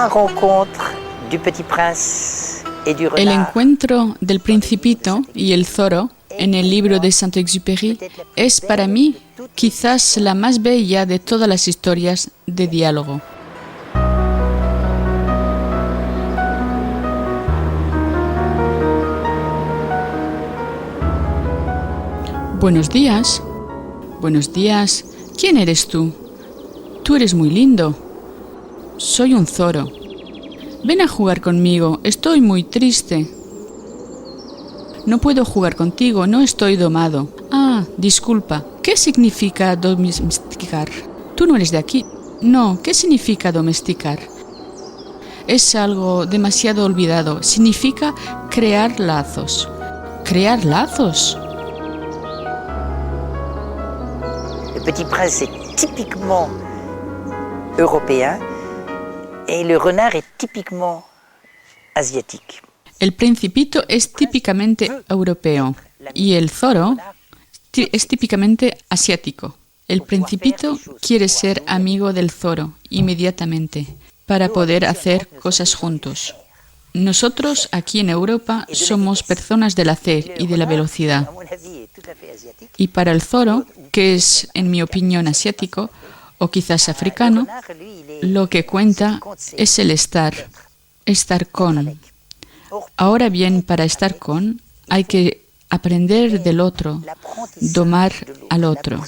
la rencontre du Petit Prince et du renard. El encuentro del Principito y el Zorro en el libro de Saint-Exupéry es para mí quizás la más bella de todas las historias de diálogo. Buenos días. Buenos días. ¿Quién eres tú? Tú eres muy lindo. Soy un zorro. Ven a jugar conmigo. Estoy muy triste. No puedo jugar contigo. No estoy domado. Ah, disculpa. ¿Qué significa domesticar? Tú no eres de aquí. No, ¿qué significa domesticar? Es algo demasiado olvidado. Significa crear lazos. ¿Crear lazos? Le Petit Prince est typiquement européen et le renard est typiquement asiatique. El Principito es típicamente europeo y el zorro es típicamente asiático. El Principito quiere ser amigo del zorro inmediatamente para poder hacer cosas juntos. Nosotros aquí en Europa somos personas del hacer y de la velocidad. Y para el zorro, que es, en mi opinión, asiático o quizás africano, lo que cuenta es el estar con. Ahora bien, para estar con, hay que aprender del otro, domar al otro.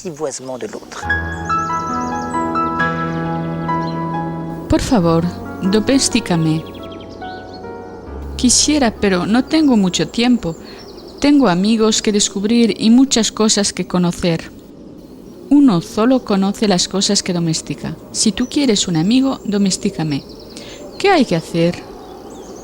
Por favor, domésticame. Quisiera, pero no tengo mucho tiempo. Tengo amigos que descubrir y muchas cosas que conocer. Uno solo conoce las cosas que domestica. Si tú quieres un amigo, domésticame. ¿Qué hay que hacer?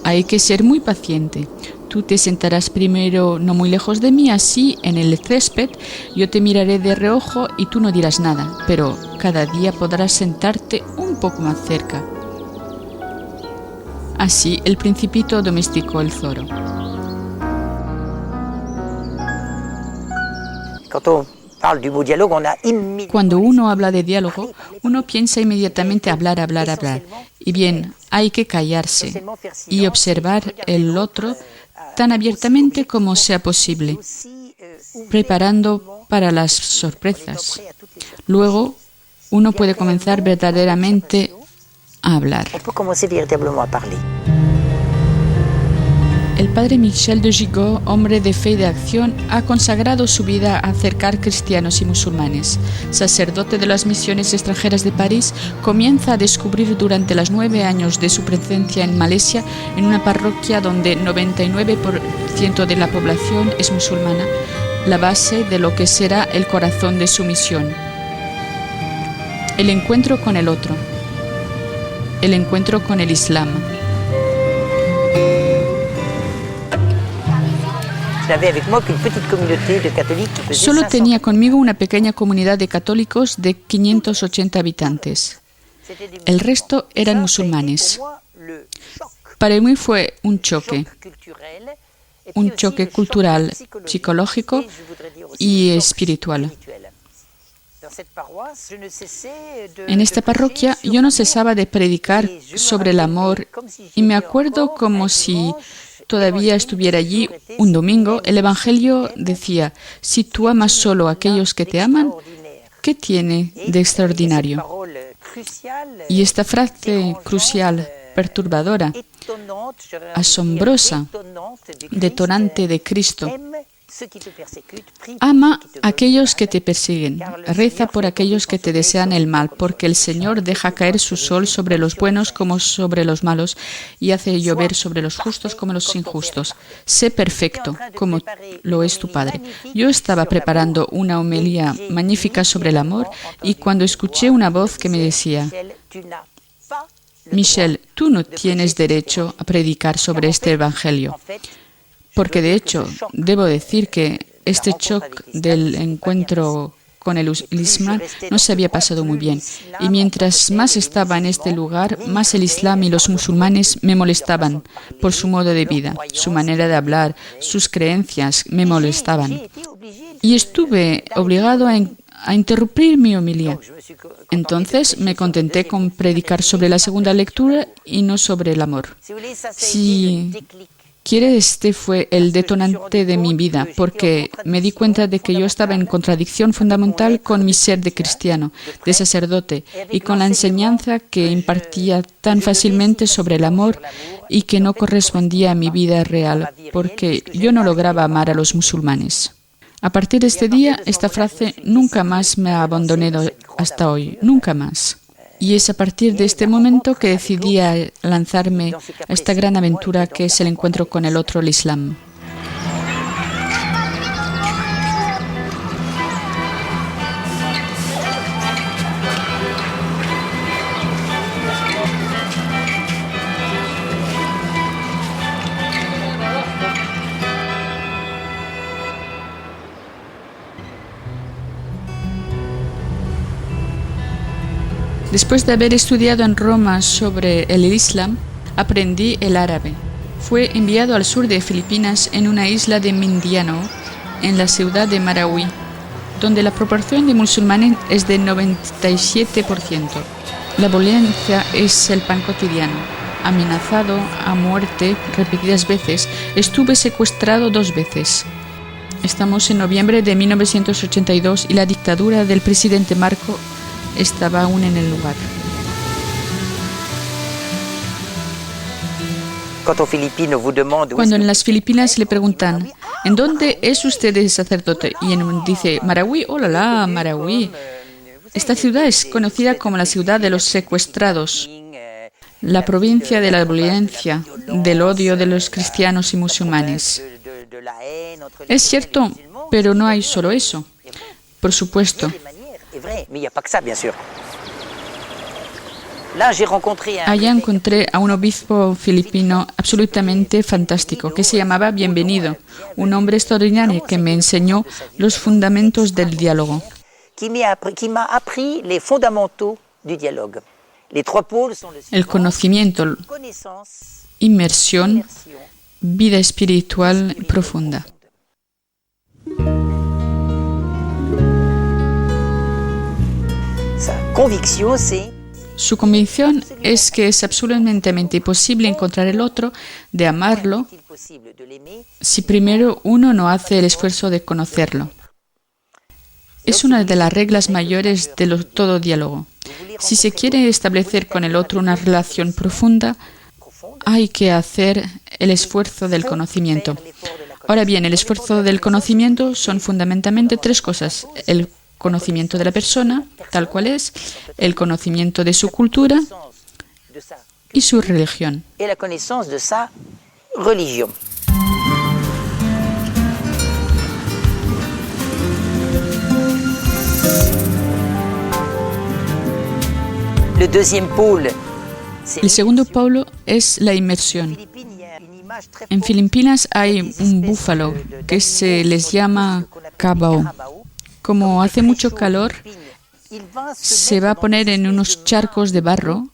Hay que ser muy paciente. Tú te sentarás primero no muy lejos de mí, así en el césped. Yo te miraré de reojo y tú no dirás nada, pero cada día podrás sentarte un poco más cerca. Así el Principito domesticó el zorro. Cuando uno habla de diálogo, uno piensa inmediatamente hablar. Y bien, hay que callarse y observar el otro tan abiertamente como sea posible, preparando para las sorpresas. Luego, uno puede comenzar verdaderamente a hablar. El padre Michel de Gigot, hombre de fe y de acción, ha consagrado su vida a acercar cristianos y musulmanes. Sacerdote de las misiones extranjeras de París, comienza a descubrir durante los 9 años de su presencia en Malasia, en una parroquia donde 99% de la población es musulmana, la base de lo que será el corazón de su misión. El encuentro con el otro. El encuentro con el Islam. Solo tenía conmigo una pequeña comunidad de católicos de 580 habitantes. El resto eran musulmanes. Para mí fue un choque cultural, psicológico y espiritual. En esta parroquia yo no cesaba de predicar sobre el amor y me acuerdo como si todavía estuviera allí un domingo. El Evangelio decía: si tú amas solo a aquellos que te aman, ¿qué tiene de extraordinario? Y esta frase crucial, perturbadora, asombrosa, detonante de Cristo: ama a aquellos que te persiguen, reza por aquellos que te desean el mal, porque el Señor deja caer su sol sobre los buenos como sobre los malos y hace llover sobre los justos como los injustos. Sé perfecto como lo es tu Padre. Yo estaba preparando una homilía magnífica sobre el amor y cuando escuché una voz que me decía: Michel, tú no tienes derecho a predicar sobre este Evangelio. Porque de hecho, debo decir que este shock del encuentro con el Islam no se había pasado muy bien. Y mientras más estaba en este lugar, más el Islam y los musulmanes me molestaban por su modo de vida, su manera de hablar, sus creencias me molestaban. Y estuve obligado a interrumpir mi homilía. Entonces me contenté con predicar sobre la segunda lectura y no sobre el amor. Si quiere, este fue el detonante de mi vida, porque me di cuenta de que yo estaba en contradicción fundamental con mi ser de cristiano, de sacerdote, y con la enseñanza que impartía tan fácilmente sobre el amor y que no correspondía a mi vida real, porque yo no lograba amar a los musulmanes. A partir de este día, esta frase nunca más me ha abandonado hasta hoy, nunca más. Y es a partir de este momento que decidí lanzarme a esta gran aventura que es el encuentro con el otro, el Islam. Después de haber estudiado en Roma sobre el Islam, aprendí el árabe. Fue enviado al sur de Filipinas en una isla de Mindanao, en la ciudad de Marawi, donde la proporción de musulmanes es de 97%. La violencia es el pan cotidiano. Amenazado a muerte repetidas veces, estuve secuestrado 2 veces. Estamos en noviembre de 1982 y la dictadura del presidente Marco estaba aún en el lugar. Cuando en las Filipinas le preguntan, ¿en dónde es usted sacerdote? Y él dice, Marawi, hola, Marawi. Esta ciudad es conocida como la ciudad de los secuestrados, la provincia de la violencia, del odio de los cristianos y musulmanes. Es cierto, pero no hay solo eso. Por supuesto. Allá encontré a un obispo filipino absolutamente fantástico que se llamaba Bienvenido, un hombre extraordinario que me enseñó los fundamentos del diálogo. El conocimiento, inmersión, vida espiritual profunda. Su convicción es que es absolutamente imposible encontrar el otro, de amarlo, si primero uno no hace el esfuerzo de conocerlo. Es una de las reglas mayores de todo diálogo. Si se quiere establecer con el otro una relación profunda, hay que hacer el esfuerzo del conocimiento. Ahora bien, el esfuerzo del conocimiento son fundamentalmente 3 cosas. El conocimiento de la persona, tal cual es, el conocimiento de su cultura y su religión. El segundo polo es la inmersión. En Filipinas hay un búfalo que se les llama cabao. Como hace mucho calor, se va a poner en unos charcos de barro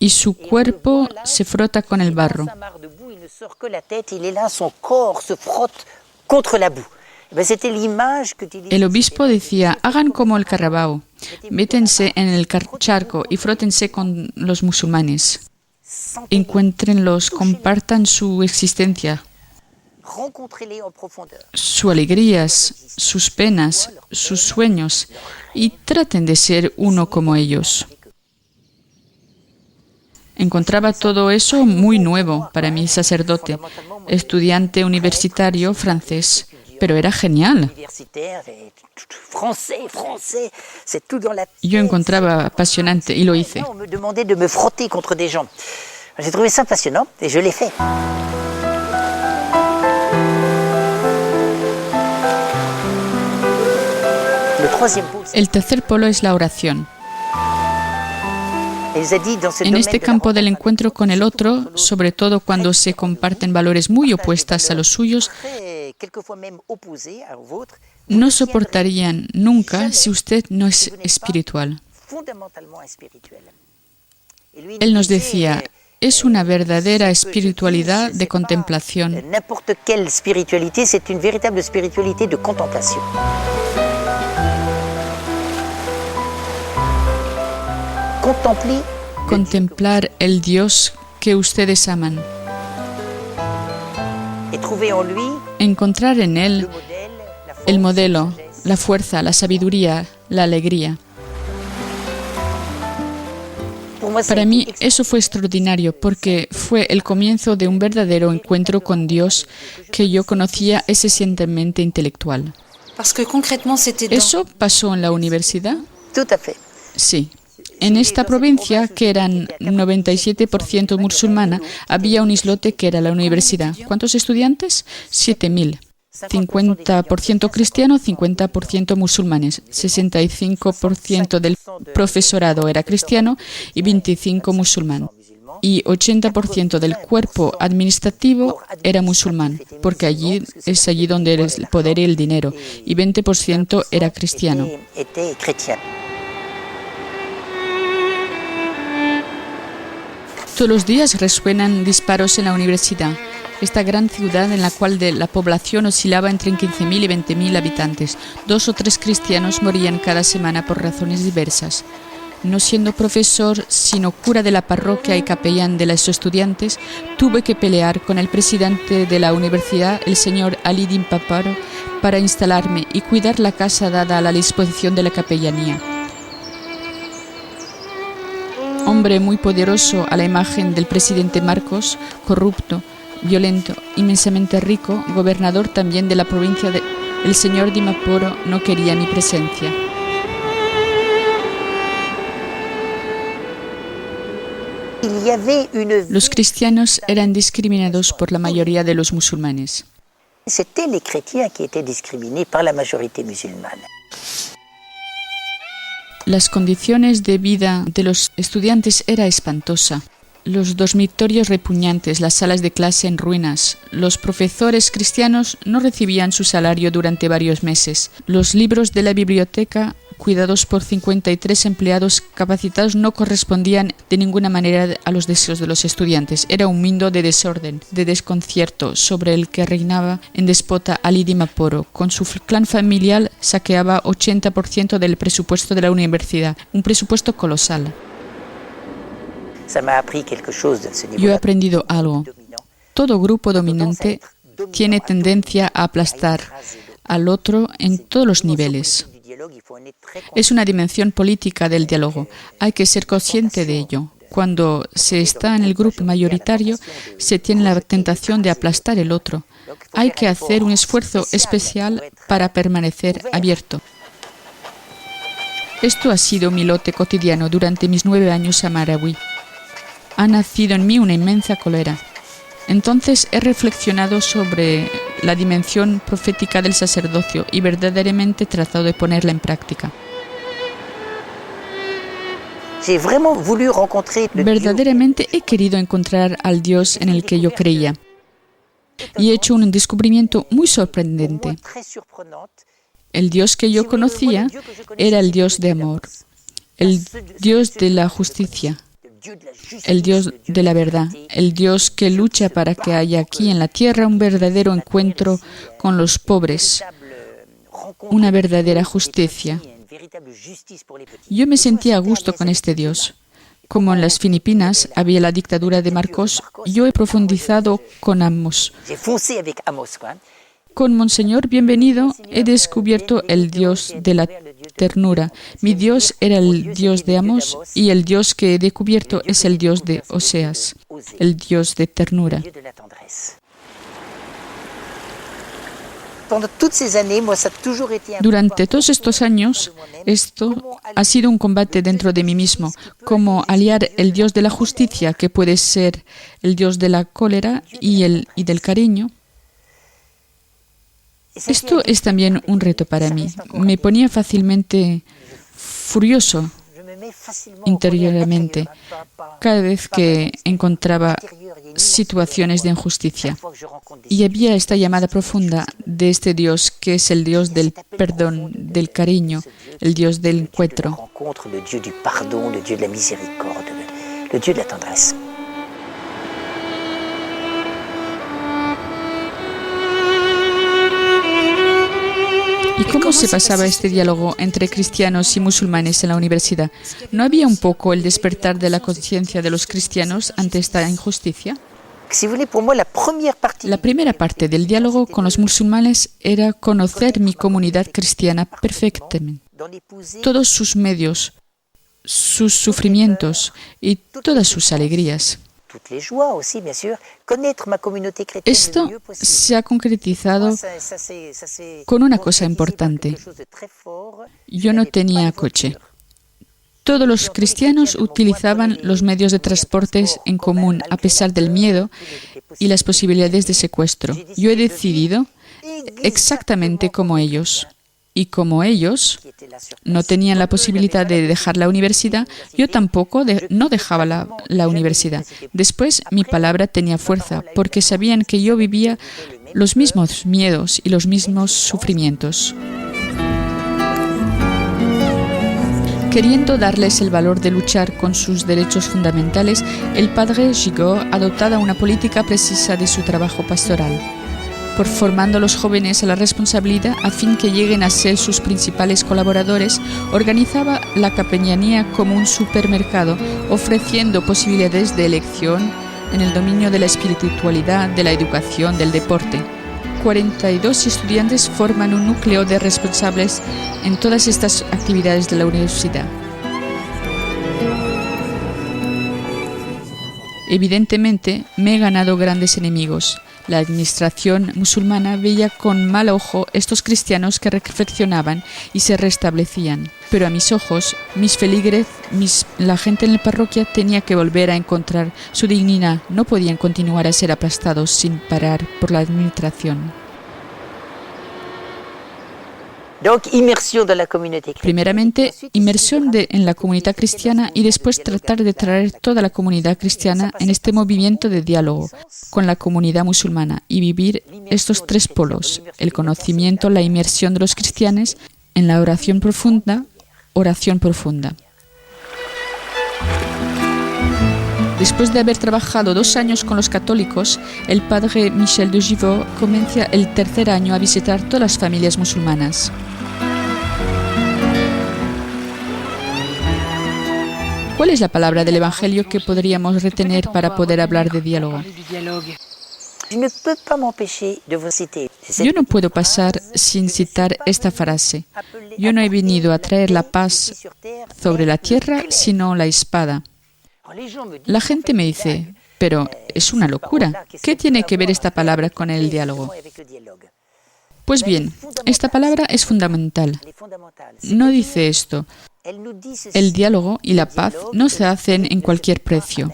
y su cuerpo se frota con el barro. El obispo decía, hagan como el carabao, métense en el charco y frótense con los musulmanes. Encuéntrenlos, compartan su existencia, sus alegrías, sus penas, sus sueños, y traten de ser uno como ellos. Encontraba todo eso muy nuevo para mi sacerdote, estudiante universitario francés, pero era genial. Yo encontraba apasionante y lo hice. El tercer polo es la oración. En este campo del encuentro con el otro, sobre todo cuando se comparten valores muy opuestos a los suyos, no soportarían nunca si usted no es espiritual. Él nos decía, es una verdadera espiritualidad de contemplación. contemplar el Dios que ustedes aman, encontrar en Él el modelo, la fuerza, la sabiduría, la alegría. Para mí eso fue extraordinario porque fue el comienzo de un verdadero encuentro con Dios que yo conocía esencialmente intelectual. ¿Eso pasó en la universidad? Sí. En esta provincia, que eran 97% musulmana, había un islote que era la universidad. ¿Cuántos estudiantes? 7.000. 50% cristianos, 50% musulmanes. 65% del profesorado era cristiano y 25% musulmán. Y 80% del cuerpo administrativo era musulmán, porque allí es allí donde es el poder y el dinero. Y 20% era cristiano. Todos los días resuenan disparos en la universidad, esta gran ciudad en la cual la población oscilaba entre 15.000 y 20.000 habitantes. 2 o 3 cristianos morían cada semana por razones diversas. No siendo profesor, sino cura de la parroquia y capellán de los estudiantes, tuve que pelear con el presidente de la universidad, el señor Ali Din Paparo, para instalarme y cuidar la casa dada a la disposición de la capellanía. Hombre muy poderoso a la imagen del presidente Marcos, corrupto, violento, inmensamente rico, gobernador también de la provincia el señor Di Maporo no quería mi presencia. Los cristianos eran discriminados por la mayoría de los musulmanes. Las condiciones de vida de los estudiantes era espantosa. Los dormitorios repugnantes, las salas de clase en ruinas. Los profesores cristianos no recibían su salario durante varios meses. Los libros de la biblioteca, cuidados por 53 empleados capacitados, no correspondían de ninguna manera a los deseos de los estudiantes. Era un mundo de desorden, de desconcierto, sobre el que reinaba en déspota Ali Di Maporo. Con su clan familiar saqueaba 80% del presupuesto de la universidad, un presupuesto colosal. Yo he aprendido algo. Todo grupo dominante tiene tendencia a aplastar al otro en todos los niveles. Es una dimensión política del diálogo. Hay que ser consciente de ello. Cuando se está en el grupo mayoritario, se tiene la tentación de aplastar el otro. Hay que hacer un esfuerzo especial para permanecer abierto. Esto ha sido mi lote cotidiano durante mis 9 años a Marawi. Ha nacido en mí una inmensa cólera. Entonces he reflexionado sobre la dimensión profética del sacerdocio y verdaderamente he tratado de ponerla en práctica. Verdaderamente he querido encontrar al Dios en el que yo creía y he hecho un descubrimiento muy sorprendente. El Dios que yo conocía era el Dios de amor, el Dios de la justicia, el Dios de la verdad, el Dios que lucha para que haya aquí en la tierra un verdadero encuentro con los pobres, una verdadera justicia. Yo me sentía a gusto con este Dios. Como en las Filipinas había la dictadura de Marcos, yo he profundizado con Amos. Con Monseñor Bienvenido he descubierto el Dios de la ternura. Mi Dios era el Dios de Amos y el Dios que he descubierto es el Dios de Oseas, el Dios de ternura. Durante todos estos años, esto ha sido un combate dentro de mí mismo, cómo aliar el Dios de la justicia, que puede ser el Dios de la cólera y del cariño. Esto es también un reto para mí. Me ponía fácilmente furioso interiormente cada vez que encontraba situaciones de injusticia. Y había esta llamada profunda de este Dios que es el Dios del perdón, del cariño, el Dios del encuentro. ¿Y cómo se pasaba este diálogo entre cristianos y musulmanes en la universidad? ¿No había un poco el despertar de la conciencia de los cristianos ante esta injusticia? La primera parte del diálogo con los musulmanes era conocer mi comunidad cristiana perfectamente, todos sus medios, sus sufrimientos y todas sus alegrías. Esto se ha concretizado con una cosa importante. Yo no tenía coche. Todos los cristianos utilizaban los medios de transporte en común a pesar del miedo y las posibilidades de secuestro. Yo he decidido exactamente como ellos. Y como ellos no tenían la posibilidad de dejar la universidad, yo tampoco no dejaba la universidad. Después mi palabra tenía fuerza, porque sabían que yo vivía los mismos miedos y los mismos sufrimientos. Queriendo darles el valor de luchar con sus derechos fundamentales, el padre Gigot adoptaba una política precisa de su trabajo pastoral, por formando a los jóvenes a la responsabilidad a fin que lleguen a ser sus principales colaboradores, organizaba la capellanía como un supermercado, ofreciendo posibilidades de elección en el dominio de la espiritualidad, de la educación, del deporte. 42 estudiantes forman un núcleo de responsables en todas estas actividades de la universidad. Evidentemente, me he ganado grandes enemigos. La administración musulmana veía con mal ojo estos cristianos que reflexionaban y se restablecían. Pero a mis ojos, mis feligres, la gente en la parroquia tenía que volver a encontrar su dignidad. No podían continuar a ser aplastados sin parar por la administración. Primeramente, inmersión en la comunidad cristiana y después tratar de traer toda la comunidad cristiana en este movimiento de diálogo con la comunidad musulmana y vivir estos tres polos, el conocimiento, la inmersión de los cristianos en la oración profunda. Después de haber trabajado 2 años con los católicos, el padre Michel de Givot comienza el tercer año a visitar todas las familias musulmanas. ¿Cuál es la palabra del Evangelio que podríamos retener para poder hablar de diálogo? Yo no puedo pasar sin citar esta frase. Yo no he venido a traer la paz sobre la tierra, sino la espada. La gente me dice, pero es una locura. ¿Qué tiene que ver esta palabra con el diálogo? Pues bien, esta palabra es fundamental. No dice esto. El diálogo y la paz no se hacen en cualquier precio.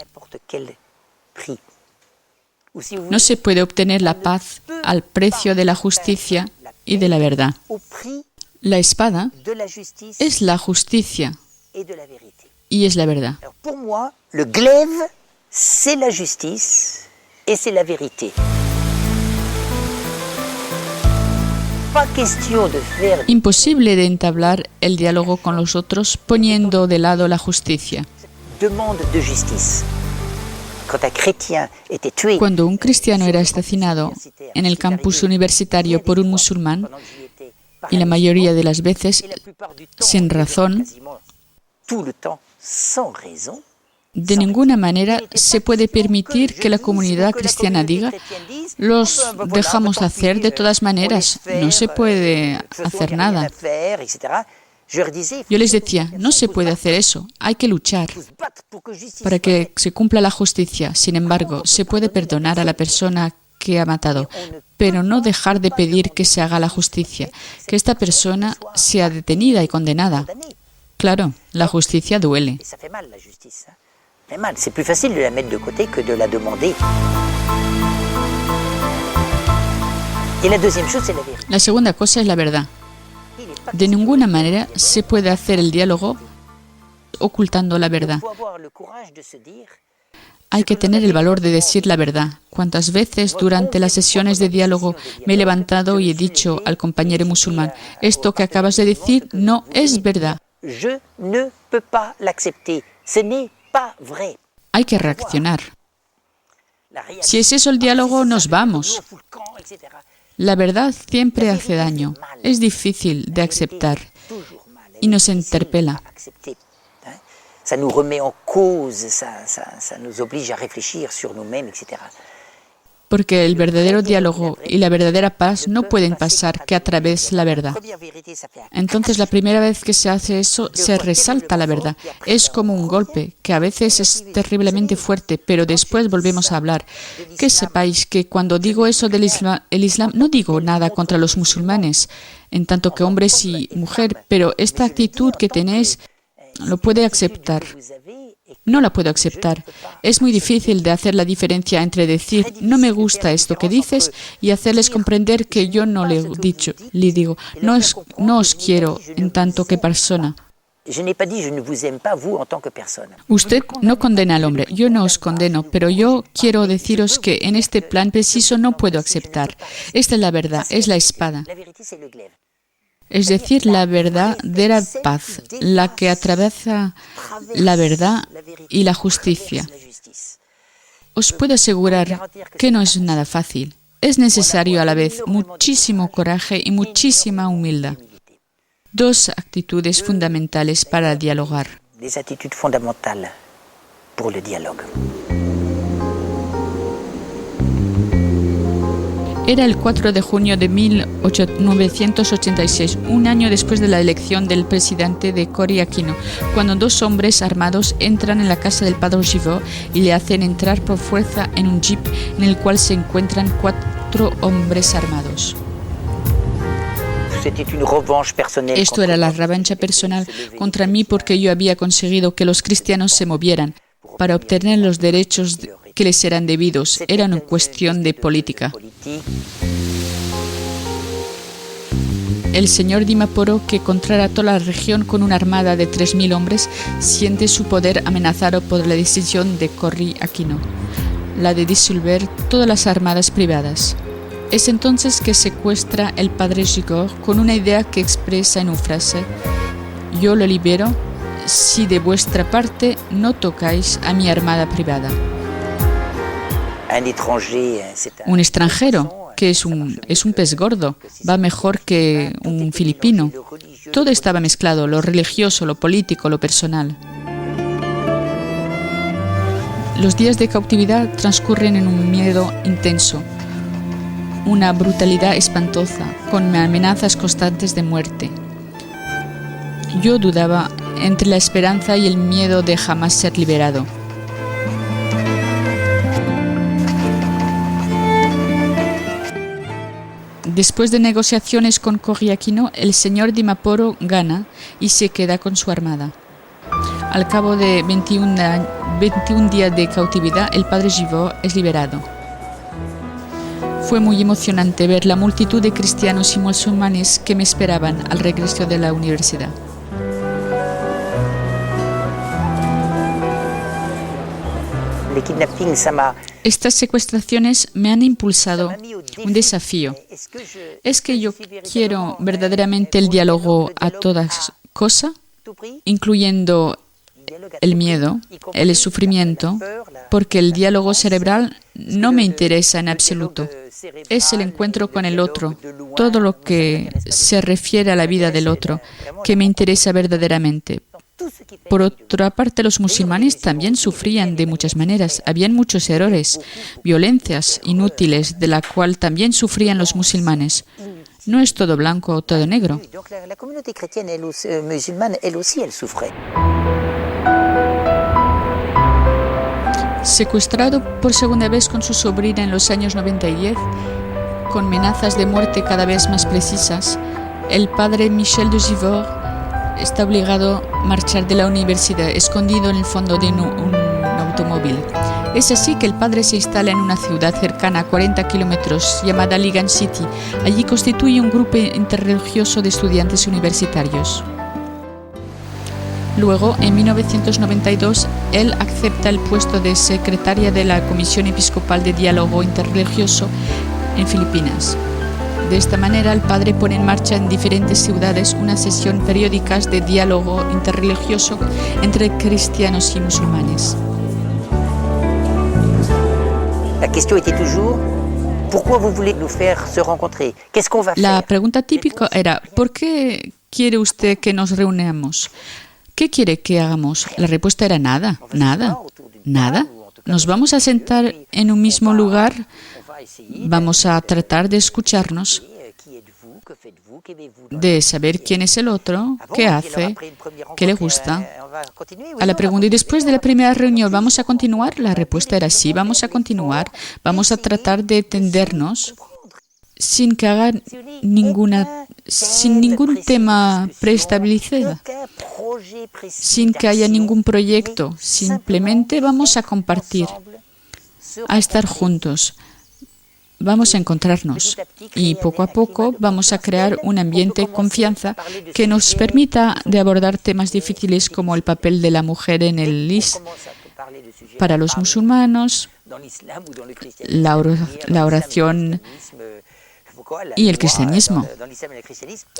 No se puede obtener la paz al precio de la justicia y de la verdad. La espada es la justicia y es la verdad. Le glaive, c'est la justice et c'est la vérité. Imposible de entablar el diálogo con los otros poniendo de lado la justicia. Cuando un cristiano era asesinado en el campus universitario por un musulmán, y la mayoría de las veces sin razón, de ninguna manera se puede permitir que la comunidad cristiana diga, los dejamos hacer de todas maneras, no se puede hacer nada. Yo les decía, no se puede hacer eso, hay que luchar para que se cumpla la justicia. Sin embargo, se puede perdonar a la persona que ha matado, pero no dejar de pedir que se haga la justicia, que esta persona sea detenida y condenada. Claro, la justicia duele. C'est plus facile de la mettre de côté que de la demander. Et la deuxième chose, c'est la vérité. La segunda cosa es la verdad. De ninguna manera se puede hacer el diálogo ocultando la verdad. Hay que tener el valor de decir la verdad. ¿Cuántas veces durante las sesiones de diálogo me he levantado y he dicho al compañero musulmán, esto que acabas de decir no es verdad? Je ne peux pas l'accepter. Ce n'est pas vrai. Hay que reaccionar. Si es eso el diálogo, nos vamos. La verdad siempre hace daño, es difícil de aceptar y nos interpela. Ça nous remet en cause, ça nous oblige a réfléchir sur nous-mêmes, etc. Porque el verdadero diálogo y la verdadera paz no pueden pasar que a través de la verdad. Entonces, la primera vez que se hace eso, se resalta la verdad. Es como un golpe, que a veces es terriblemente fuerte, pero después volvemos a hablar. Que sepáis que cuando digo eso del Islam, no digo nada contra los musulmanes, en tanto que hombres y mujer, pero esta actitud que tenéis lo puede aceptar. No la puedo aceptar. Es muy difícil de hacer la diferencia entre decir no me gusta esto que dices y hacerles comprender que yo no le he dicho. Le digo, no os quiero en tanto que persona. Usted no condena al hombre, yo no os condeno, pero yo quiero deciros que en este plan preciso no puedo aceptar. Esta es la verdad, es la espada. Es decir, la verdadera paz, la que atraviesa la verdad y la justicia. Os puedo asegurar que no es nada fácil. Es necesario a la vez muchísimo coraje y muchísima humildad. Dos actitudes fundamentales para dialogar. Des attitudes fondamentales pour le dialogue. Era el 4 de junio de 1986, un año después de la elección del presidente de Cory Aquino, cuando dos hombres armados entran en la casa del padre Givot y le hacen entrar por fuerza en un jeep en el cual se encuentran 4 hombres armados. Esto era la revancha personal contra mí porque yo había conseguido que los cristianos se movieran para obtener los derechos que les eran debidos. Era una cuestión de política. El señor Dimaporo, que controla toda la región con una armada de 3.000 hombres, siente su poder amenazado por la decisión de Cory Aquino, la de disolver todas las armadas privadas. Es entonces que secuestra el padre Gigord con una idea que expresa en una frase: yo lo libero si de vuestra parte no tocáis a mi armada privada. Un extranjero, que es un pez gordo, va mejor que un filipino. Todo estaba mezclado, lo religioso, lo político, lo personal. Los días de cautividad transcurren en un miedo intenso, una brutalidad espantosa, con amenazas constantes de muerte. Yo dudaba entre la esperanza y el miedo de jamás ser liberado. Después de negociaciones con Cory Aquino, el señor Dimaporo gana y se queda con su armada. Al cabo de 21 días de cautividad, el padre Givot es liberado. Fue muy emocionante ver la multitud de cristianos y musulmanes que me esperaban al regreso de la universidad. Estas secuestraciones me han impulsado un desafío. ¿Es que yo quiero verdaderamente el diálogo a todas cosas, incluyendo el miedo, el sufrimiento? Porque el diálogo cerebral no me interesa en absoluto. Es el encuentro con el otro, todo lo que se refiere a la vida del otro, que me interesa verdaderamente. Por otra parte, los musulmanes también sufrían de muchas maneras. Habían muchos errores, violencias inútiles, de la cual también sufrían los musulmanes. No es todo blanco o todo negro. La communauté chrétienne musulmane, elle aussi, elle souffrait. Secuestrado por segunda vez con su sobrina en los años 90 y 10, con amenazas de muerte cada vez más precisas, el padre Michel de Givord está obligado a marchar de la universidad, escondido en el fondo de un automóvil. Es así que el padre se instala en una ciudad cercana a 40 kilómetros llamada Ligan City. Allí constituye un grupo interreligioso de estudiantes universitarios. Luego, en 1992, él acepta el puesto de secretaria de la Comisión Episcopal de Diálogo Interreligioso en Filipinas. De esta manera, el padre pone en marcha en diferentes ciudades una sesión periódica de diálogo interreligioso entre cristianos y musulmanes. La question était toujours Pourquoi vous voulez nous faire se rencontrer? Qu'est-ce qu'on va La faire? pregunta típica era, ¿por qué quiere usted que nos reunamos? ¿Qué quiere que hagamos? La respuesta era nada, nada, nada. Nos vamos a sentar en un mismo lugar, vamos a tratar de escucharnos, de saber quién es el otro, qué hace, qué le gusta. A la pregunta, ¿y después de la primera reunión vamos a continuar? La respuesta era sí, vamos a continuar, vamos a tratar de entendernos sin que haga sin ningún tema preestablecido, sin que haya ningún proyecto, simplemente vamos a compartir, a estar juntos. Vamos a encontrarnos y poco a poco vamos a crear un ambiente de confianza que nos permita de abordar temas difíciles como el papel de la mujer en el Islam para los musulmanes, la oración y el cristianismo,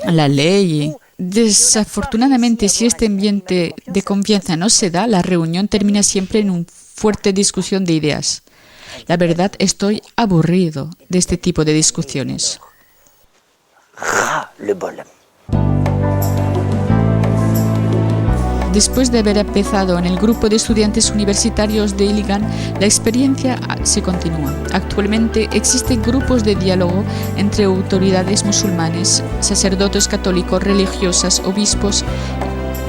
la ley. Desafortunadamente, si este ambiente de confianza no se da, la reunión termina siempre en una fuerte discusión de ideas. La verdad, estoy aburrido de este tipo de discusiones. Después de haber empezado en el grupo de estudiantes universitarios de Iligan, la experiencia se continúa. Actualmente existen grupos de diálogo entre autoridades musulmanes, sacerdotes católicos, religiosas, obispos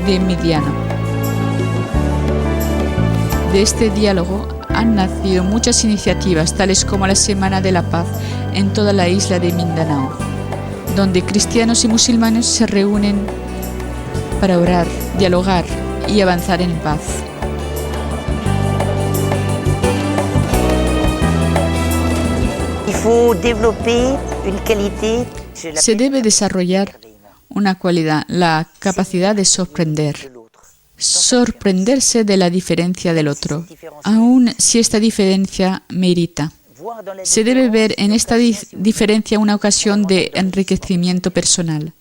de Midiana. De este diálogo han nacido muchas iniciativas, tales como la Semana de la Paz en toda la isla de Mindanao, donde cristianos y musulmanes se reúnen para orar, dialogar y avanzar en paz. Se debe desarrollar una cualidad, la capacidad de sorprenderse de la diferencia del otro, aun si esta diferencia me irrita. Se debe ver en esta diferencia una ocasión de enriquecimiento personal,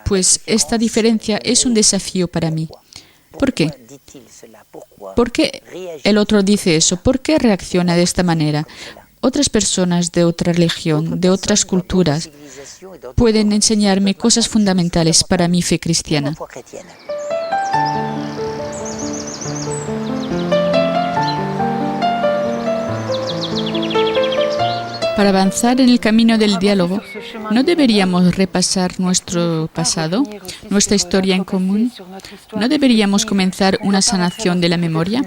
pues esta diferencia es un desafío para mí. ¿Por qué? ¿Por qué el otro dice eso? ¿Por qué reacciona de esta manera? Otras personas de otra religión, de otras culturas, pueden enseñarme cosas fundamentales para mi fe cristiana. Para avanzar en el camino del diálogo, ¿no deberíamos repasar nuestro pasado, nuestra historia en común? ¿No deberíamos comenzar una sanación de la memoria?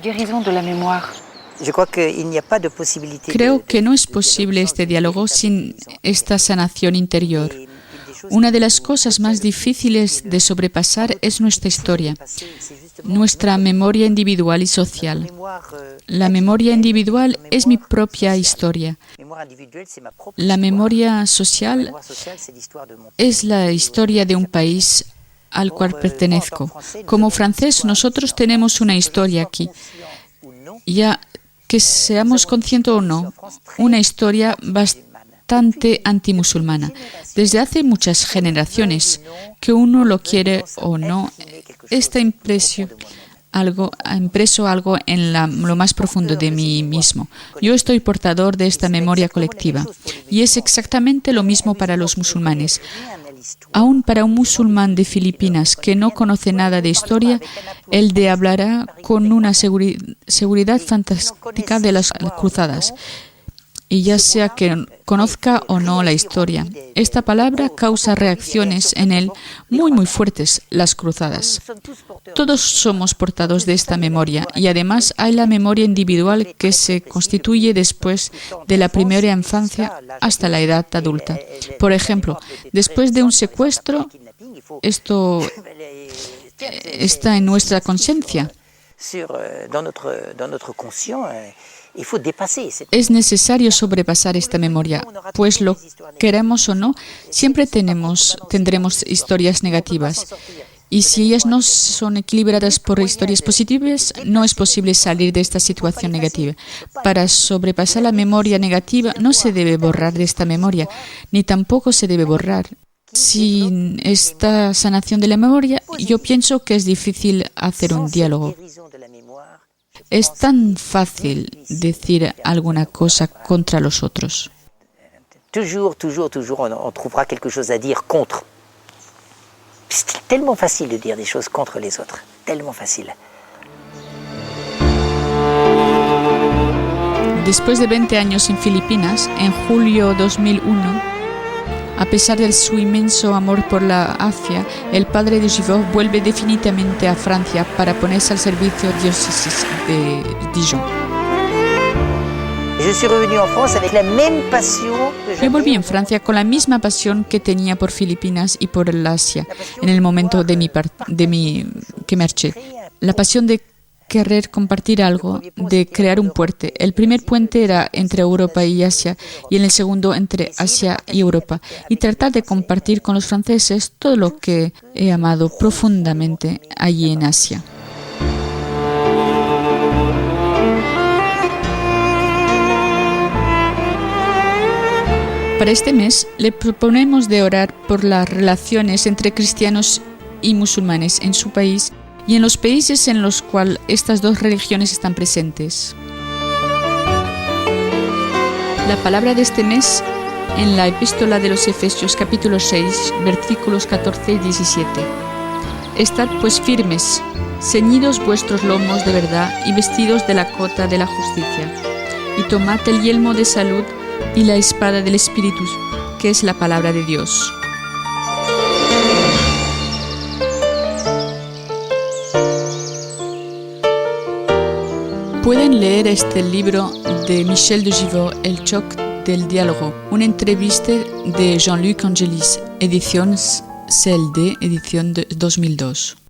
Creo que no es posible este diálogo sin esta sanación interior. Una de las cosas más difíciles de sobrepasar es nuestra historia, nuestra memoria individual y social. La memoria individual es mi propia historia. La memoria social es la historia de un país al cual pertenezco. Como francés, nosotros tenemos una historia aquí. Ya que seamos conscientes o no, una historia bastante antimusulmana. Desde hace muchas generaciones, que uno lo quiere o no, está impreso algo en lo más profundo de mí mismo. Yo estoy portador de esta memoria colectiva y es exactamente lo mismo para los musulmanes. Aún para un musulmán de Filipinas que no conoce nada de historia, él hablará con una seguridad fantástica de las cruzadas. Y ya sea que conozca o no la historia, esta palabra causa reacciones en él muy fuertes, las cruzadas. Todos somos portadores de esta memoria y además hay la memoria individual que se constituye después de la primera infancia hasta la edad adulta. Por ejemplo, después de un secuestro, esto está en nuestra conciencia. Es necesario sobrepasar esta memoria, pues lo queramos o no, siempre tendremos historias negativas. Y si ellas no son equilibradas por historias positivas, no es posible salir de esta situación negativa. Para sobrepasar la memoria negativa, no se debe borrar de esta memoria, ni tampoco se debe borrar. Sin esta sanación de la memoria, yo pienso que es difícil hacer un diálogo. Es tan fácil decir alguna cosa contra los otros. toujours, on trouvera quelque chose à dire contre. C'est tellement facile de dire des choses contre les autres, tellement facile. Después de 20 años en Filipinas, en julio 2001, a pesar de su inmenso amor por la Asia, el padre de Givors vuelve definitivamente a Francia para ponerse al servicio diócesis de Dijon. Yo volví en Francia con la misma pasión que tenía por Filipinas y por el Asia en el momento que marché. La pasión de querer compartir algo, de crear un puente. El primer puente era entre Europa y Asia y en el segundo entre Asia y Europa. Y tratar de compartir con los franceses todo lo que he amado profundamente allí en Asia. Para este mes le proponemos de orar por las relaciones entre cristianos y musulmanes en su país y en los países en los cuales estas dos religiones están presentes. La palabra de este mes en la Epístola de los Efesios capítulo 6, versículos 14 y 17. Estad pues firmes, ceñidos vuestros lomos de verdad y vestidos de la cota de la justicia, y tomad el yelmo de salud y la espada del Espíritu, que es la palabra de Dios. Pueden leer este libro de Michel de Givors, El choc del diálogo, una entrevista de Jean-Luc Angelis, edición CLD, edición de 2002.